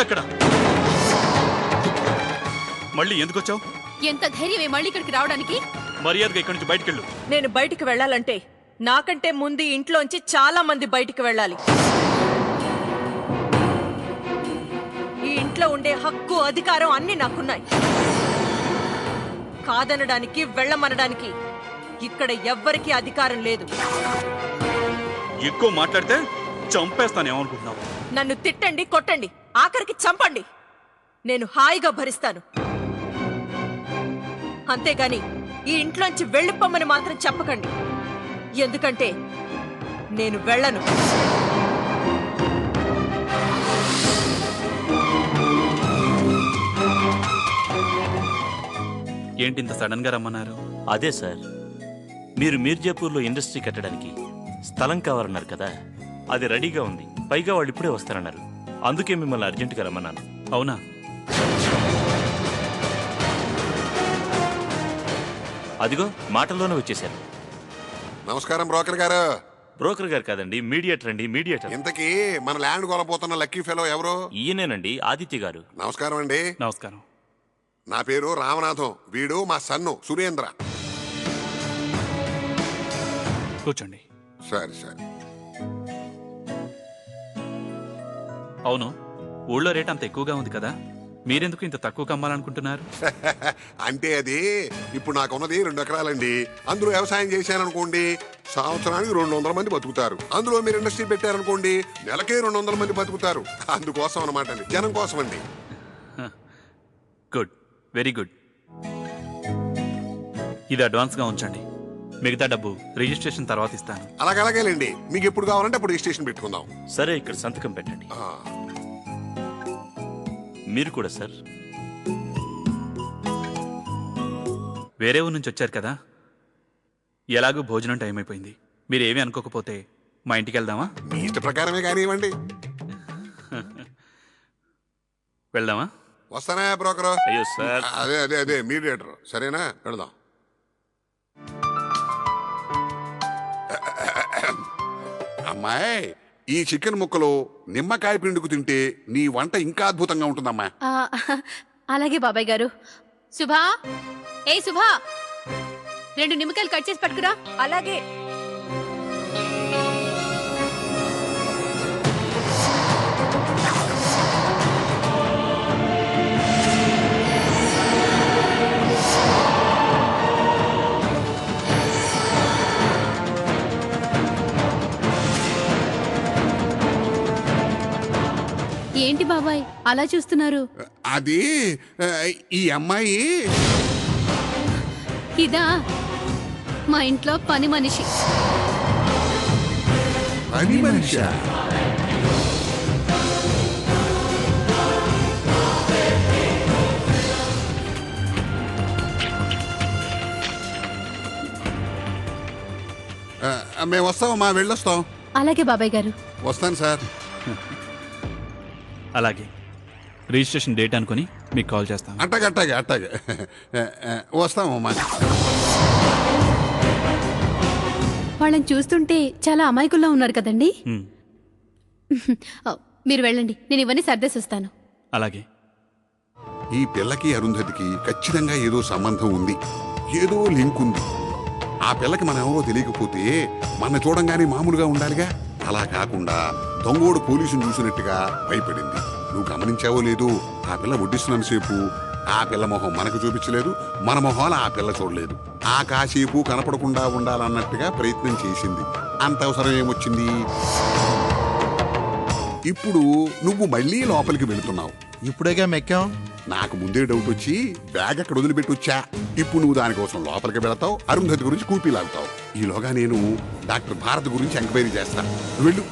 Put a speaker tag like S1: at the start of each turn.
S1: ఆగక్కడ. మళ్ళీ ఎందుకు వచ్చావు?
S2: ఎంత ధైర్యమే మళ్ళీ ఇక్కడికి రావడానికి?
S1: మర్యాదగా ఇక్కడి నుంచి బయటకెళ్ళు.
S3: నేను బయటికి వెళ్ళాలంటే నాకంటే ముందు ఇంట్లోంచి చాలా మంది బయటికి వెళ్ళాలి. ఈ ఇంట్లో ఉండే హక్కు అధికారం అన్ని నాకున్నాయి. కాదనడానికి వెళ్ళమనడానికి ఇక్కడ ఎవ్వరికీ అధికారం లేదు.
S1: ఎక్కువ మాట్లాడితే చంపేస్తానేమనుకుంటున్నావు?
S3: నన్ను తిట్టండి, కొట్టండి, ఆఖరికి చంపండి, నేను హాయిగా భరిస్తాను. అంతేగాని ఈ ఇంట్లోంచి వెళ్ళిపోమ్మని మాత్రం చెప్పకండి. ఎందుకంటే నేను వెళ్ళను.
S1: ఏంటి ఇంత సడన్ గా రమ్మన్నారు?
S4: అదే సార్, మీరు మీర్జాపూర్లో ఇండస్ట్రీ కట్టడానికి స్థలం కావాలన్నారు కదా, అది రెడీగా ఉంది. పైగా వాళ్ళు ఇప్పుడే వస్తారన్నారు. అందుకే మిమ్మల్ని అర్జెంటుగా రమ్మన్నాను.
S1: అవునా?
S4: అదిగో మాటల్లోనే వచ్చేశారు.
S5: నమస్కారం బ్రోకర్ గారు.
S4: బ్రోకర్ గారు కాదండి, మీడియేటర్ అండి, మీడియేటర్.
S5: ఇంతకీ మన ల్యాండ్ కొనపోతున్న లక్కీ ఫెలో ఎవరు?
S4: ఈయనేనండి, ఆదిత్య గారు.
S5: నమస్కారం అండి.
S1: నమస్కారం.
S5: నా పేరు రామనాథం. వీడు మా సన్ను సురేంద్ర.
S1: కూర్చోండి.
S5: సరే సరే.
S1: అవును, ఊళ్ళో రేట్ అంత ఎక్కువగా ఉంది కదా, మీరెందుకు ఇంత తక్కువ అమ్మాలనుకుంటున్నారు?
S5: అంటే అది ఇప్పుడు నాకున్నది 2 ఎకరాలండి. అందులో వ్యవసాయం చేశాననుకోండి, సంవత్సరానికి 200 మంది బతుకుతారు. అందులో మీరు ఇండస్ట్రీ పెట్టారనుకోండి, నెలకే 200 మంది బతుకుతారు. అందుకోసం అనమాట అండి, జనం కోసం అండి.
S1: Good, very good. ఇది అడ్వాన్స్ గా ఉంచండి, మిగతా డబ్బు రిజిస్ట్రేషన్ తర్వాత ఇస్తాను.
S5: అలాగేలేండి, మీకు ఎప్పుడు కావాలంటే అప్పుడు రిజిస్ట్రేషన్ పెట్టుకుందాం.
S4: సరే, ఇక్కడ సంతకం పెట్టండి. మీరు కూడా సార్.
S1: వేరే ఊరు నుంచి వచ్చారు కదా, ఎలాగూ భోజనం టైం అయిపోయింది. మీరేమీ అనుకోకపోతే మా ఇంటికి వెళ్దామా?
S5: మీ ఇష్ట ప్రకారమే కానివ్వండి.
S1: వెళ్దామా?
S5: వస్తానా బ్రోకరు?
S4: అయ్యో సార్.
S5: అదే అదే అదే మీడియేటర్. సరేనా, వెళదాం. అమ్మాయి, ఈ చికెన్ ముక్కలు నిమ్మకాయ పిండుకు తింటే నీ వంట ఇంకా అద్భుతంగా ఉంటుందమ్మా.
S2: అలాగే బాబాయ్ గారు. శుభా, ఏ శుభా, 2 నిమ్మకాయలు కట్ చేసి పట్టుకురా.
S3: అలాగే.
S2: ఏంటి బాబాయ్ అలా చూస్తున్నారు?
S5: అది ఈ అమ్మాయి
S2: ఇదా మా ఇంట్లో పని మనిషి.
S5: పని మనిషా? మేము వస్తామమ్మా, వెళ్ళొస్తాం.
S2: అలాగే బాబాయ్ గారు.
S5: వస్తాను సార్.
S1: అలాగే, రిజిస్ట్రేషన్ డేట్ అనుకుని మీకు కాల్ చేస్తాను.
S5: అట్టాగే అట్టాగే అట్టాగే. వస్తామమ్మా.
S2: వాళ్ళని చూస్తుంటే చాలా అమాయకుల్లా ఉన్నారు కదండి. మీరు వెళ్ళండి, నేను ఇవన్నీ సర్దేసి వస్తాను.
S1: అలాగే.
S5: ఈ పిల్లకి అరుంధతికి ఖచ్చితంగా ఏదో సంబంధం ఉంది, ఏదో లింక్ ఉంది. ఆ పిల్లకి మనం ఎవరో తెలియకపోతే మన చూడంగానే మామూలుగా ఉండాలిగా. అలా కాకుండా దొంగోడు పోలీసుని చూసినట్టుగా భయపడింది. నువ్వు గమనించావో లేదు, ఆ పిల్ల వడ్డిస్తున్నంతసేపు ఆ పిల్ల మొహం మనకు చూపించలేదు, మన మొహాలు ఆ పిల్ల చూడలేదు. ఆ కాసేపు కనపడకుండా ఉండాలన్నట్టుగా ప్రయత్నం చేసింది. అంత అవసరం ఏమొచ్చింది? ఇప్పుడు నువ్వు మళ్ళీ లోపలికి వెళుతున్నావు.
S6: ఇప్పుడేగా మెక్కాం.
S5: నాకు ముందే డౌట్ వచ్చి బ్యాగ్ అక్కడ వదిలిపెట్టి వచ్చా. ఇప్పుడు నువ్వు దానికోసం లోపలికి వెళతావు, అరుంధతి గురించి కూపీ లాగుతావు. ఈలోగా నేను డాక్టర్ భారత్ గురించి ఎంక్వైరీ చేస్తా. వెళ్ళు.